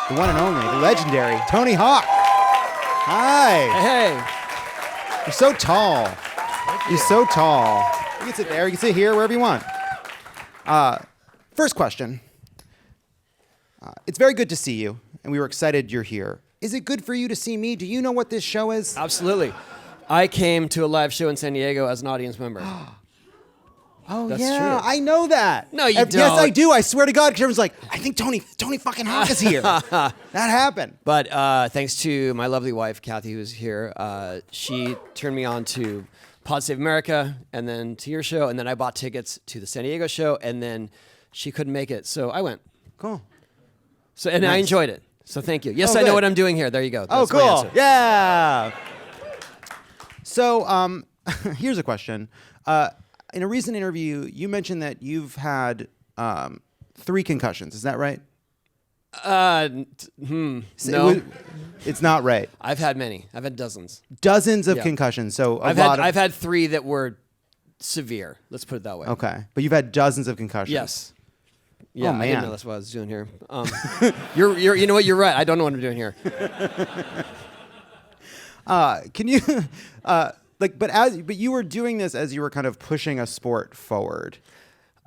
the one and only, the legendary Tony Hawk. Hi. Hey. You're so tall. You're so tall. You can sit there. You can sit here, wherever you want. First question. It's very good to see you, and we were excited you're here. Is it good for you to see me? Do you know what this show is? Absolutely. I came to a live show in San Diego as an audience member. Oh, That's yeah, true. I know that. No, you Yes, don't. I do. I swear to God, because everyone's like, I think Tony fucking Hawk is here. That happened. But thanks to my lovely wife, Kathy, who's here, she turned me on to Pod Save America, and then to your show, and then I bought tickets to the San Diego show, and then she couldn't make it, so I went. Cool. So and I enjoyed it. So thank you. Yes, Oh, I know good. what I'm doing here. There you go. Oh, That's my cool. answer. Yeah. So, here's a question. In a recent interview, you mentioned that you've had 3 concussions. Is that right? No. It's not right. I've had many. I've had dozens. Dozens of Yeah. concussions. So I've had 3 that were severe. Let's put it that way. Okay, but you've had dozens of concussions. Yes. Yeah, Oh, I didn't man. know that's what I was doing here. You know what? You're right. I don't know what I'm doing here. Can you but you were doing this as you were kind of pushing a sport forward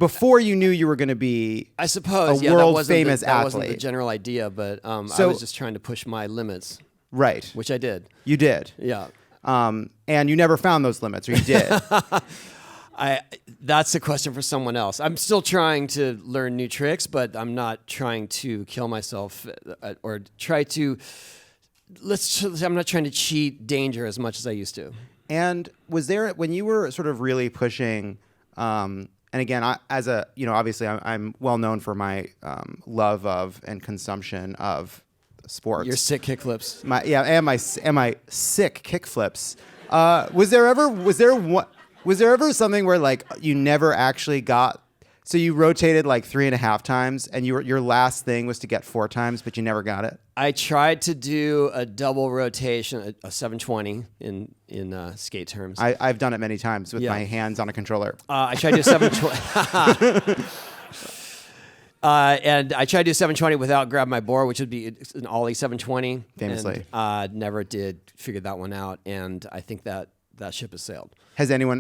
before you knew you were going to be I suppose a yeah, world that wasn't famous that wasn't the athlete. general idea, but I So- was just trying to push my limits, Right. which I did. You did. Yeah. And you never found those limits, or you did. That's a question for someone else. I'm still trying to learn new tricks, but I'm not trying to kill myself or try to. I'm not trying to cheat danger as much as I used to. And was there, when you were sort of really pushing, and again, obviously I'm well known for my love of and consumption of sports. Your sick kickflips. And my sick kickflips. Was there ever something where like you never actually got? So you rotated like 3.5 times, and your last thing was to get 4 times, but you never got it. I tried to do a double rotation, a 720 in skate terms. I've done it many times with Yeah. my hands on a controller. I tried to do 720. And I tried to do 720 without grabbing my board, which would be an ollie 720. Famously. And, never did figure that one out, and I think that ship has sailed. Has anyone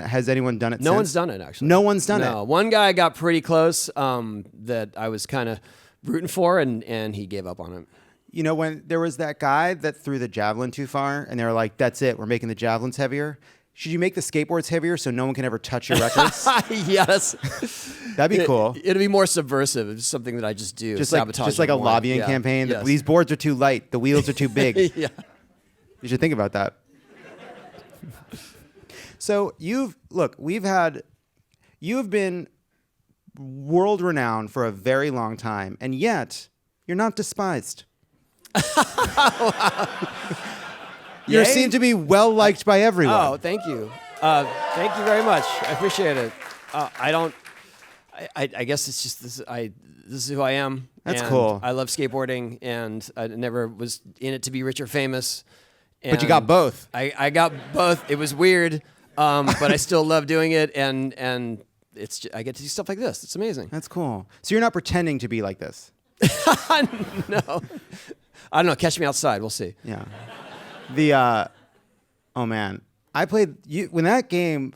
done it? No since? one's done it, actually. No one's done No, it. one guy got pretty close that I was kind of rooting for, and he gave up on it. You know, when there was that guy that threw the javelin too far, and they were like, "That's it, we're making the javelins heavier." Should you make the skateboards heavier so no one can ever touch your records? Yes. That'd be cool. It'd be more subversive. It's something that I just do. Just sabotage like a more. lobbying Yeah. campaign. Yes. These boards are too light. The wheels are too big. Yeah. You should think about that. So you've been world renowned for a very long time, and yet you're not despised. You Yay? seem to be well liked by everyone. Oh, thank you. Thank you very much. I appreciate it. I guess it's just this. This is who I am. That's and cool. I love skateboarding, and I never was in it to be rich or famous. But you got both. I got both. It was weird, but I still love doing it, and I get to do stuff like this. It's amazing. That's cool. So you're not pretending to be like this. No, I don't know. Catch me outside. We'll see. Yeah. Oh man, I played when that game.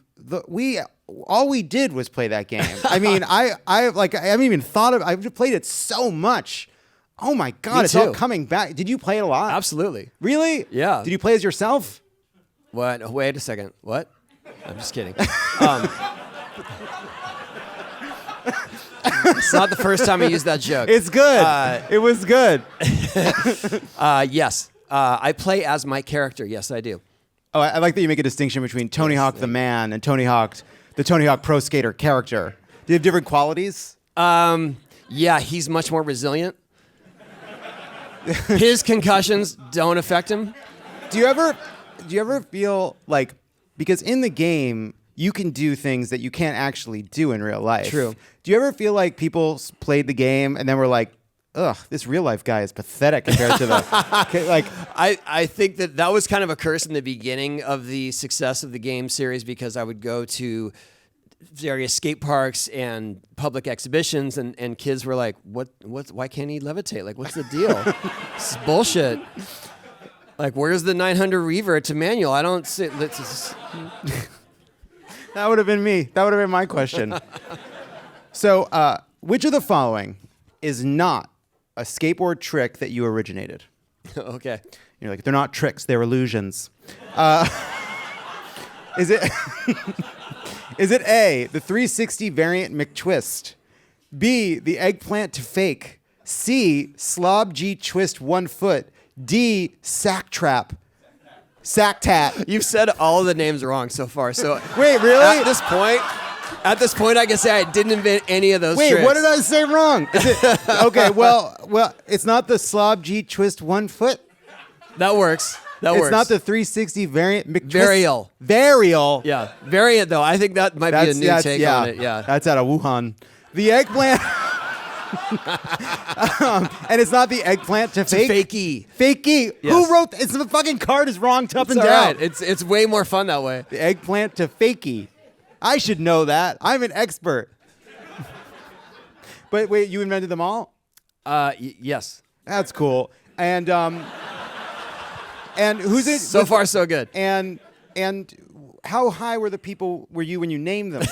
All we did was play that game. I mean, I haven't even thought of. I've played it so much. Oh my God, Me it's all too. coming back. Did you play it a lot? Absolutely. Really? Yeah. Did you play as yourself? What? Wait a second. What? I'm just kidding. It's not the first time I used that joke. It's good. It was good. Yes. I play as my character. Yes, I do. Oh, I like that you make a distinction between Tony Hawk the man and Tony Hawk, the Tony Hawk pro skater character. Do you have different qualities? Yeah, he's much more resilient. His concussions don't affect him. Do you ever feel like, because in the game you can do things that you can't actually do in real life? True. Do you ever feel like people played the game and then were like, ugh, this real life guy is pathetic compared to the like? I think that was kind of a curse in the beginning of the success of the game series, because I would go to various skate parks and public exhibitions, and kids were like, why can't he levitate? Like, what's the deal? This is bullshit. Like, where's the 900 revert to manual? I don't see. That would have been me. That would have been my question. So, which of the following is not a skateboard trick that you originated? Okay. You're like, they're not tricks, they're illusions. Is it is it A, the 360 variant McTwist, B, the eggplant to fake, C, slob G twist 1 foot, D, sack trap, sack tat? You've said all of the names wrong so far. So Wait, really? At this point, I can say I didn't invent any of those Wait, tricks. what did I say wrong? Is it, okay, well, it's not the slob G twist 1 foot. That works. It's not the 360 variant McTwist. Varial. Varial. Yeah, variant though. I think that might be a new take on it. Yeah. That's out of Wuhan. The eggplant. And it's not the eggplant to fake. Fakey. Fakey. Yes. Who wrote? It's the fucking card is wrong up and It's all down. right. It's way more fun that way. The eggplant to fakey. I should know that. I'm an expert. But wait, you invented them all? Yes. That's cool. And who's it? So far, so good. And how high were you when you named them?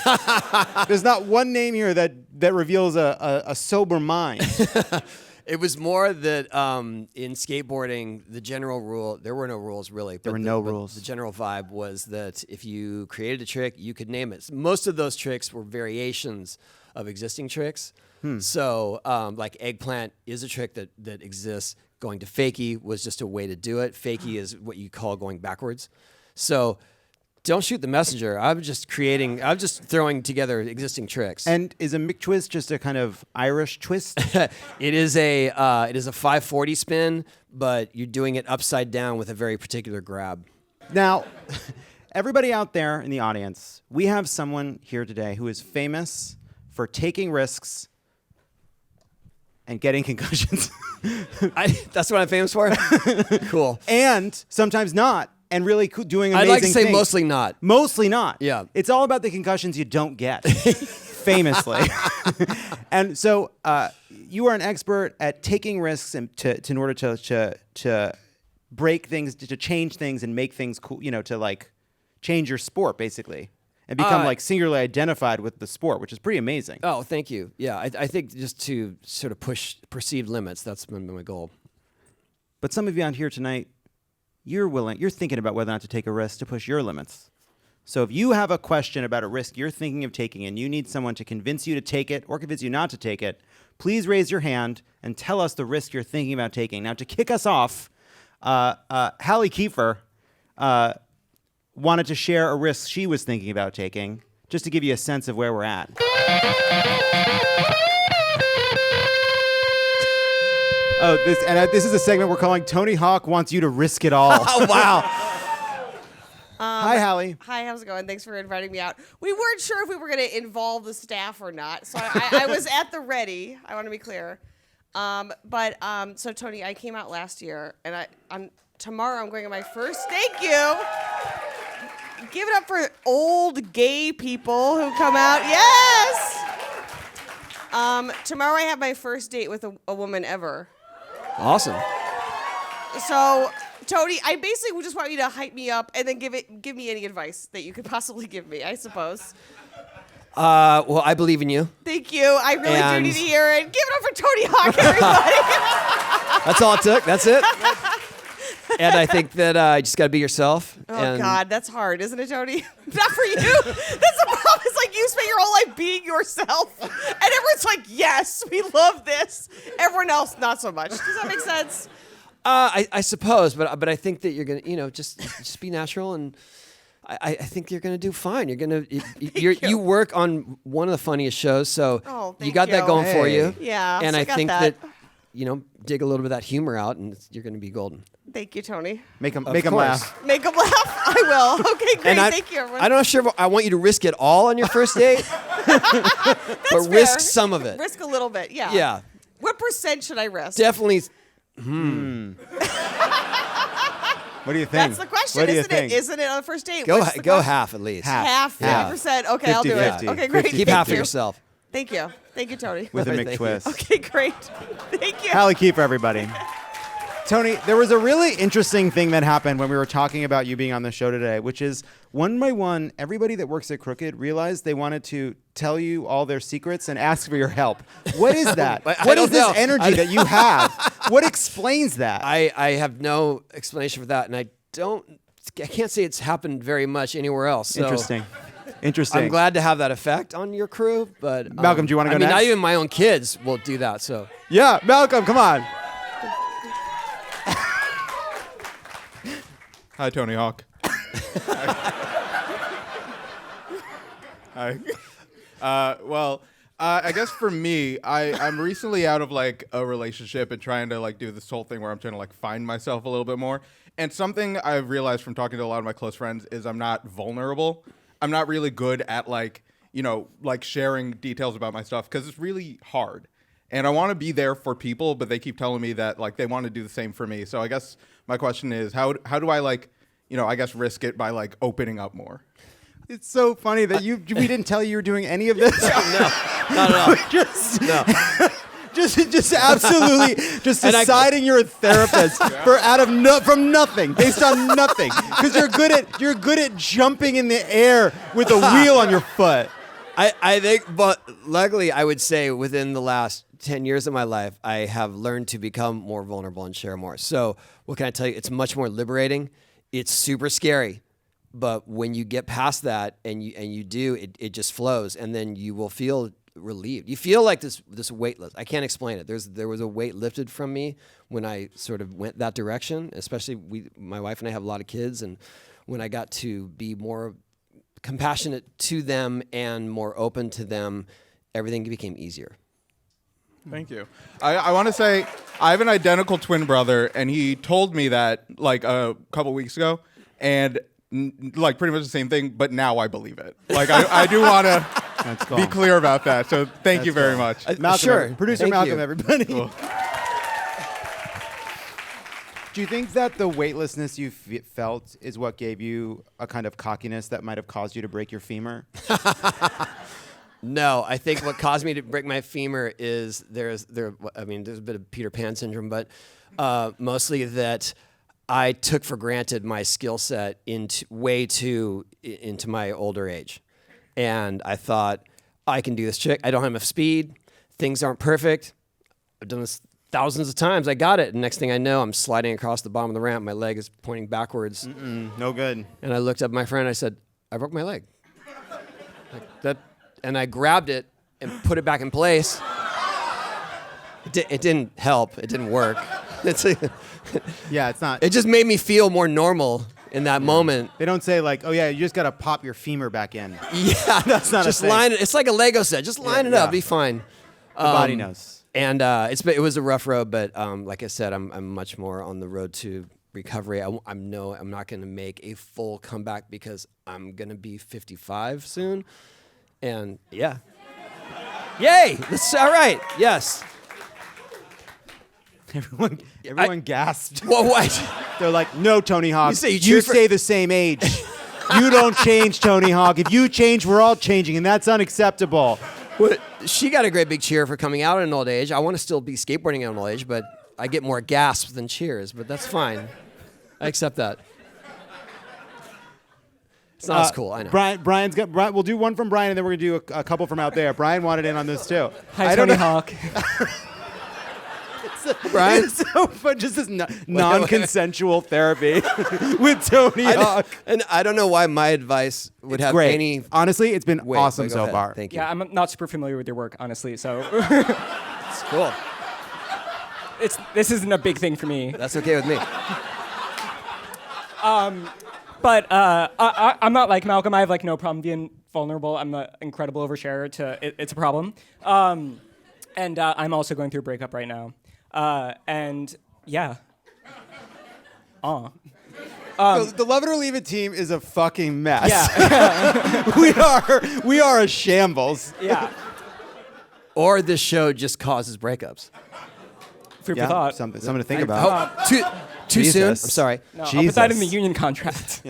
There's not one name here that reveals a sober mind. It was more that in skateboarding, the general rule, there were no rules really. There were no rules. The general vibe was that if you created a trick, you could name it. Most of those tricks were variations of existing tricks. So like eggplant is a trick that exists. Going to fakie was just a way to do it. Fakie is what you call going backwards. So don't shoot the messenger. I'm just throwing together existing tricks. And is a McTwist just a kind of Irish twist? It is a 540 spin, but you're doing it upside down with a very particular grab. Now, everybody out there in the audience, we have someone here today who is famous for taking risks and getting concussions. That's what I'm famous for? Cool. And sometimes not, and really doing amazing I'd like to say things. mostly not. Mostly not. Yeah. It's all about the concussions you don't get, famously. And so you are an expert at taking risks and in order to break things, to change things and make things cool, to like change your sport, basically. And become like singularly identified with the sport, which is pretty amazing. Oh, thank you. Yeah, I think just to sort of push perceived limits, that's been my goal. But some of you out here tonight, you're thinking about whether or not to take a risk to push your limits. So if you have a question about a risk you're thinking of taking and you need someone to convince you to take it or convince you not to take it, please raise your hand and tell us the risk you're thinking about taking. Now, to kick us off, Hallie Kiefer wanted to share a risk she was thinking about taking, just to give you a sense of where we're at. This is a segment we're calling Tony Hawk Wants You to Risk It All. Oh, wow. Hi, Hallie. Hi, how's it going? Thanks for inviting me out. We weren't sure if we were going to involve the staff or not, so I was at the ready. I want to be clear. So Tony, I came out last year, and tomorrow I'm going on my first. Thank you. Give it up for old gay people who come out. Yes. Tomorrow I have my first date with a woman ever. Awesome. So, Tony, I basically just want you to hype me up and then give me any advice that you could possibly give me, I suppose. Well, I believe in you. Thank you. I really do need to hear it. Give it up for Tony Hawk, everybody. That's all it took. That's it. And I think that you just got to be yourself. Oh, God, that's hard, isn't it, Tony? Not for you. That's the problem. It's like you spent your whole life being yourself. And everyone's like, yes, we love this. Everyone else, not so much. Does that make sense? I suppose, but I think that you're going to, just be natural, and I think you're going to do fine. You're going to, you work on one of the funniest shows, so you got that going for you. Yeah, and so I got think that. dig a little bit of that humor out, and you're going to be golden. Thank you, Tony. Make them course. laugh. Make them laugh? I will. Okay, great. Thank you, everyone. I'm not sure if I want you to risk it all on your first date, but risk some of it. Risk a little bit, yeah. Yeah. What percent should I risk? Definitely. What do you think? That's the question, What do you isn't think? it? Isn't it on the first date? Go What's the go question? half at least. Half. Half, 50%. Okay, I'll do 50-50. it. Okay, great. Keep Thank half for you. yourself. Thank you. Thank you, Tony. With a Thank you. McTwist. Okay, great. Thank you. Hallie Key for everybody. Tony, there was a really interesting thing that happened when we were talking about you being on the show today, which is one by one, everybody that works at Crooked realized they wanted to tell you all their secrets and ask for your help. What is that? I What don't is this know. energy that you have? What explains that? I have no explanation for that, and I can't say it's happened very much anywhere else. So Interesting. I'm glad to have that effect on your crew, but Malcolm, do you wanna go I mean, not next? even my own kids will do that. So Yeah, Malcolm, come on. Hi, Tony Hawk. Hi. I guess for me, I'm recently out of like a relationship and trying to like do this whole thing where I'm trying to like find myself a little bit more. And something I've realized from talking to a lot of my close friends is I'm not vulnerable. I'm not really good at like, like sharing details about my stuff because it's really hard. And I want to be there for people, but they keep telling me that like they want to do the same for me. So I guess my question is, how do I like, I guess risk it by like opening up more? It's so funny that we didn't tell you were doing any of this. no, not at all. Just absolutely just deciding you're a therapist from nothing, based on nothing, because you're good at jumping in the air with a wheel on your foot. I think, but luckily, I would say within the last 10 years of my life, I have learned to become more vulnerable and share more. So what can I tell you? It's much more liberating. It's super scary. But when you get past that and you do, it just flows, and then you will feel relieved. You feel like this weightless. I can't explain it. There was a weight lifted from me when I sort of went that direction. Especially my wife and I have a lot of kids, and when I got to be more compassionate to them and more open to them, everything became easier. Thank you. I want to say I have an identical twin brother, and he told me that like a couple weeks ago, and like pretty much the same thing, but now I believe it. Like I do want to be clear about that. So thank you very much. Malcolm, Sure. Producer Thank Malcolm, you. everybody. Cool. Do you think that the weightlessness you felt is what gave you a kind of cockiness that might have caused you to break your femur? No, I think what caused me to break my femur is there's a bit of Peter Pan syndrome, but mostly that I took for granted my skill set into my older age. And I thought, I can do this trick. I don't have enough speed. Things aren't perfect. I've done this thousands of times. I got it. And next thing I know, I'm sliding across the bottom of the ramp. My leg is pointing backwards. No good. And I looked up at my friend and I said, I broke my leg. Like that. And I grabbed it and put it back in place. It didn't help. It didn't work. Yeah, it's not. It just made me feel more normal in that moment. They don't say like, oh yeah, you just gotta pop your femur back in. Yeah, That's not just a thing. line it. It's like a Lego set. Just line it up. yeah. Be fine. The body knows. And it was a rough road, but like I said, I'm much more on the road to recovery. I'm not going to make a full comeback because I'm going to be 55 soon. And yeah. Yay! That's all right. Yes. Everyone gasped. Well, what? They're like, no, Tony Hawk. You say you You cheered for- stay the same age. You don't change, Tony Hawk. If you change, we're all changing, and that's unacceptable. Well, she got a great big cheer for coming out at an old age. I want to still be skateboarding at an old age, but I get more gasps than cheers, but that's fine. I accept that. It's not as cool, I know. Brian's got. We'll do one from Brian, and then we're gonna do a couple from out there. Brian wanted in on this too. Hi, I don't Tony know. Hawk. Brian? It's so fun, just this non-consensual therapy with Tony Hawk. And I don't know why my advice would have Great. any. Honestly, it's been Wait, awesome wait, go so ahead. far. Thank you. Yeah, I'm not super familiar with your work, honestly, so It's cool. this isn't a big thing for me. That's okay with me. But I'm not like Malcolm. I have like no problem being vulnerable. I'm an incredible oversharer. It's a problem. And I'm also going through a breakup right now. And yeah. The Love It or Leave It team is a fucking mess. Yeah. we are a shambles. Yeah. Or this show just causes breakups. Food for thought. Something to think about. Oh, too soon. I'm Jesus. sorry. No, I'll put that in the Jesus. union contract.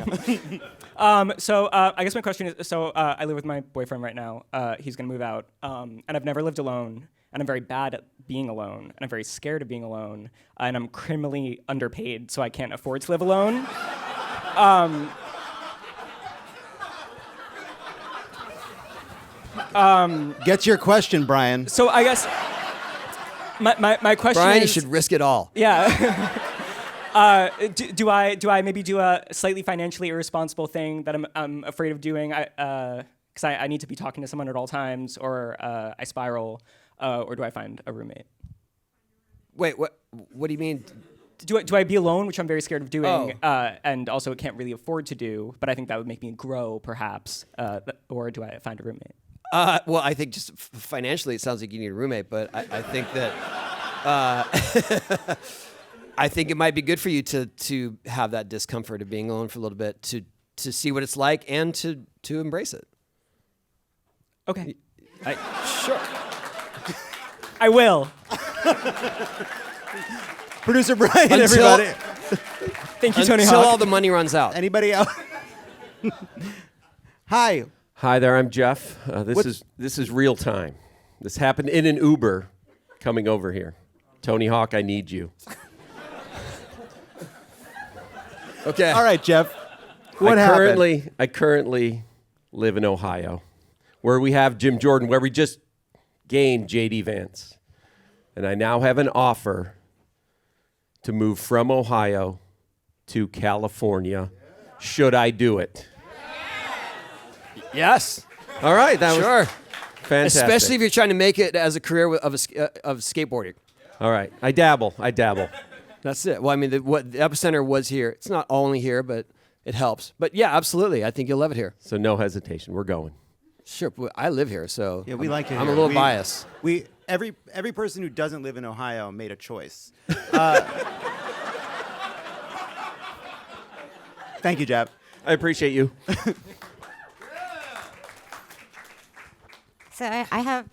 So I guess my question is, I live with my boyfriend right now. He's going to move out. And I've never lived alone. And I'm very bad at being alone. And I'm very scared of being alone. And I'm criminally underpaid, so I can't afford to live alone. Get your question, Brian. So I guess my question Brian, you is... should risk it all. Yeah. Do I maybe do a slightly financially irresponsible thing that I'm afraid of doing? Because I need to be talking to someone at all times, or I spiral, or do I find a roommate? Wait, what do you mean? Do I be alone, which I'm very scared of doing, Oh. and also can't really afford to do, but I think that would make me grow, perhaps, or do I find a roommate? Well, I think just financially, it sounds like you need a roommate, but I think that I think it might be good for you to have that discomfort of being alone for a little bit, to see what it's like, and to embrace it. Okay. Sure. I will. Producer Brian, Until- everybody. Thank you, Tony Until Hawk. all the money runs out. Anybody else? Hi. Hi there, I'm Jeff. This is real time. This happened in an Uber coming over here. Tony Hawk, I need you. Okay. All right, Jeff. What happened? I currently live in Ohio, where we have Jim Jordan, where we just gained J.D. Vance. And I now have an offer to move from Ohio to California. Should I do it? Yes. All right, that Sure. was fantastic. Especially if you're trying to make it as a career of skateboarding. All right, I dabble. That's it. Well, I mean, the epicenter was here. It's not only here, but it helps. But yeah, absolutely. I think you'll love it here. So no hesitation, we're going. Sure. But I live here, so Yeah, we like it. I'm here. a little We- biased. Every person who doesn't live in Ohio made a choice. Thank you, Jeff. I appreciate you. So I have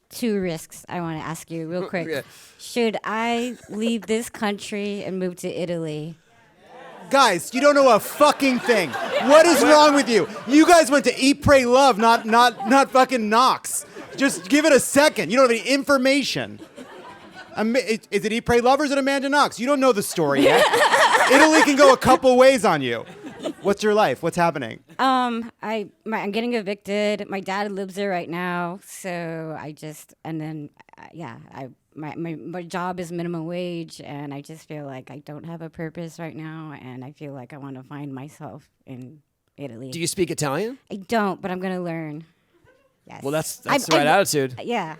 two risks I want to ask you real quick. Yeah. Should I leave this country and move to Italy? Guys, you don't know a fucking thing. What is wrong with you? You guys went to Eat, Pray, Love, not fucking Knox. Just give it a second. You don't have any information. Is it Eat, Pray, Love, or is it Amanda Knox? You don't know the story yet. Italy can go a couple ways on you. What's your life? What's happening? I'm getting evicted. My dad lives there right now, so my job is minimum wage, and I just feel like I don't have a purpose right now, and I feel like I want to find myself in Italy. Do you speak Italian? I don't, but I'm gonna learn. Yes. Well, that's the right attitude. Yeah.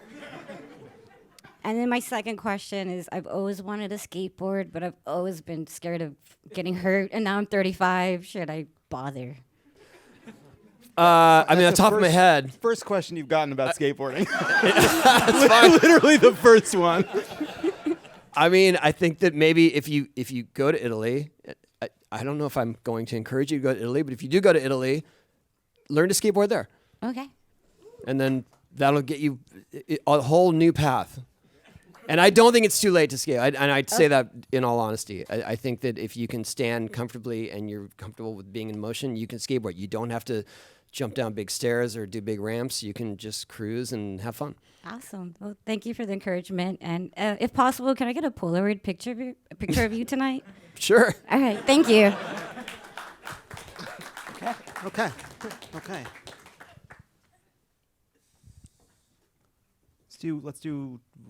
And then my second question is, I've always wanted a skateboard, but I've always been scared of getting hurt, and now I'm 35. Should I bother? I mean, on top of my head. First question you've gotten about skateboarding. Literally the first one. I mean, I think that maybe if you go to Italy, I don't know if I'm going to encourage you to go to Italy, but if you do go to Italy, learn to skateboard there, Okay. and then that'll get you a whole new path. And I don't think it's too late to skate. And I'd say that in all honesty. I think that if you can stand comfortably and you're comfortable with being in motion, you can skateboard. You don't have to jump down big stairs or do big ramps. You can just cruise and have fun. Awesome. Well, thank you for the encouragement. And if possible, can I get a Polaroid picture of you tonight? Sure. All right. Thank you. Okay.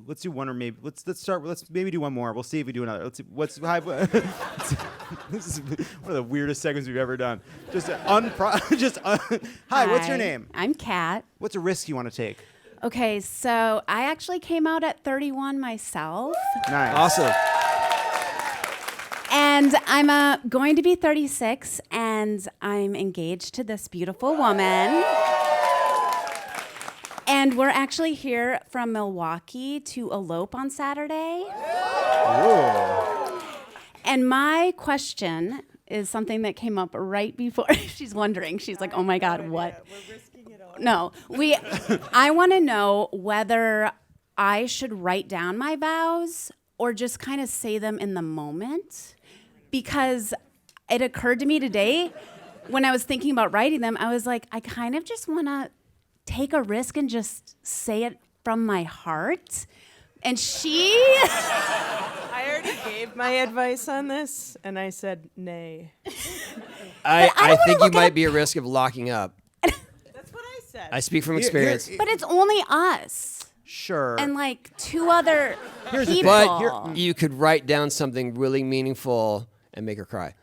Let's do one, or maybe let's maybe do one more. We'll see if we do another. Let's see hi. This is one of the weirdest segments we've ever done. Hi, what's your name? I'm Kat. What's a risk you want to take? Okay, so I actually came out at 31 myself, Nice. Awesome. and I'm going to be 36, and I'm engaged to this beautiful woman. And we're actually here from Milwaukee to elope on Saturday. And my question is something that came up right before. She's wondering. She's like, "Oh my God, what?" We're risking it all. No, I want to know whether I should write down my vows or just kind of say them in the moment, because it occurred to me today when I was thinking about writing them, I was like, I kind of just want to take a risk and just say it from my heart. And she I already gave my advice on this, and I said nay. I think you might be at risk of locking up. That's what I said. I speak from experience. but it's only us Sure. and like 2 other Here's the thing. people. But you could write down something really meaningful and make her cry.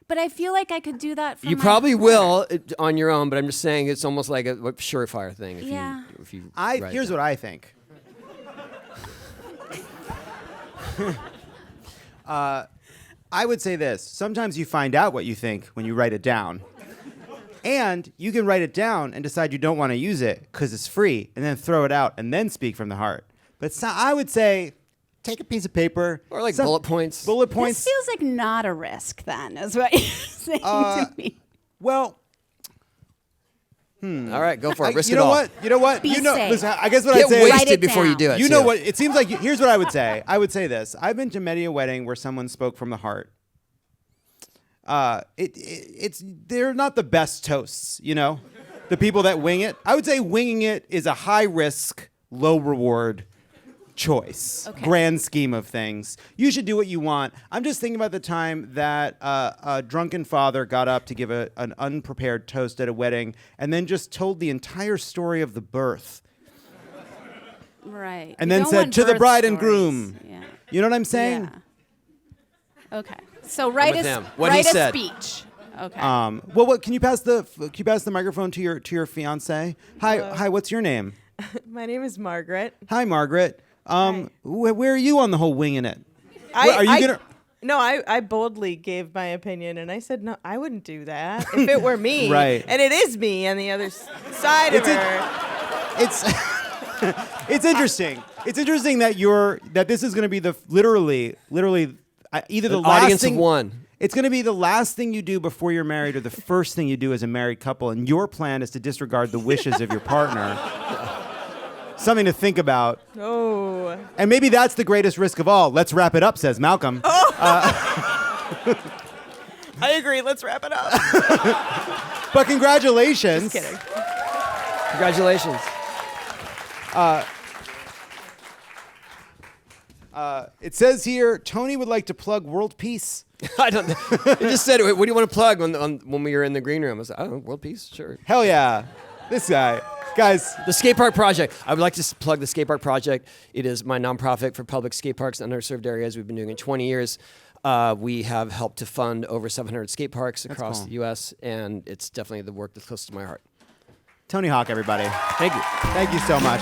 But I feel like I could do that from You my probably heart. will on your own, but I'm just saying it's almost like a surefire thing. Yeah. If you Here's what I think. I would say this. Sometimes you find out what you think when you write it down. And you can write it down and decide you don't want to use it because it's free, and then throw it out and then speak from the heart. But I would say take a piece of paper. Or like bullet points. Bullet This points. feels like not a risk then, is what you're saying to me. Well, All right, go for it. Risk you it know all. what? You know what? Be you know, safe. listen, I guess what Get I'd say Write wasted it before you down. do it. You know too. what? It seems like here's what I would say. I would say this. I've been to many a wedding where someone spoke from the heart. It's they're not the best toasts, you know. The people that wing it. I would say winging it is a high risk, low reward choice. Okay. Grand scheme of things. You should do what you want. I'm just thinking about the time that a drunken father got up to give an unprepared toast at a wedding and then just told the entire story of the birth. Right. And You then don't said, want "To the birth bride and stories." groom. Yeah. You know what I'm saying? Yeah. Okay. So write with a him. What he write a said. speech. Okay. Well, what can you pass the microphone to your fiance? Hi, what's your name? My name is Margaret. Hi, Margaret. Where are you on the whole winging it? No, I boldly gave my opinion, and I said, no, I wouldn't do that if it were me. Right. And it is me on the other side of her. It's it's interesting. It's interesting that this is going to be the literally either the An last audience thing of one. It's going to be the last thing you do before you're married or the first thing you do as a married couple, and your plan is to disregard the wishes of your partner. Something to think about. Oh. And maybe that's the greatest risk of all. Let's wrap it up, says Malcolm. I agree. Let's wrap it up. But congratulations. Just kidding. Congratulations. It says here, Tony would like to plug world peace. I don't. He just said, "What do you want to plug?" When we were in the green room, I was like, "I don't know, world peace, sure." Hell yeah. This guy. Guys. The Skate Park Project. I would like to plug the Skate Park Project. It is my nonprofit for public skate parks in underserved areas. We've been doing it 20 years. We have helped to fund over 700 skate parks across cool. the U.S., and it's definitely the work that's close to my heart. Tony Hawk, everybody. Thank you. Thank you so much.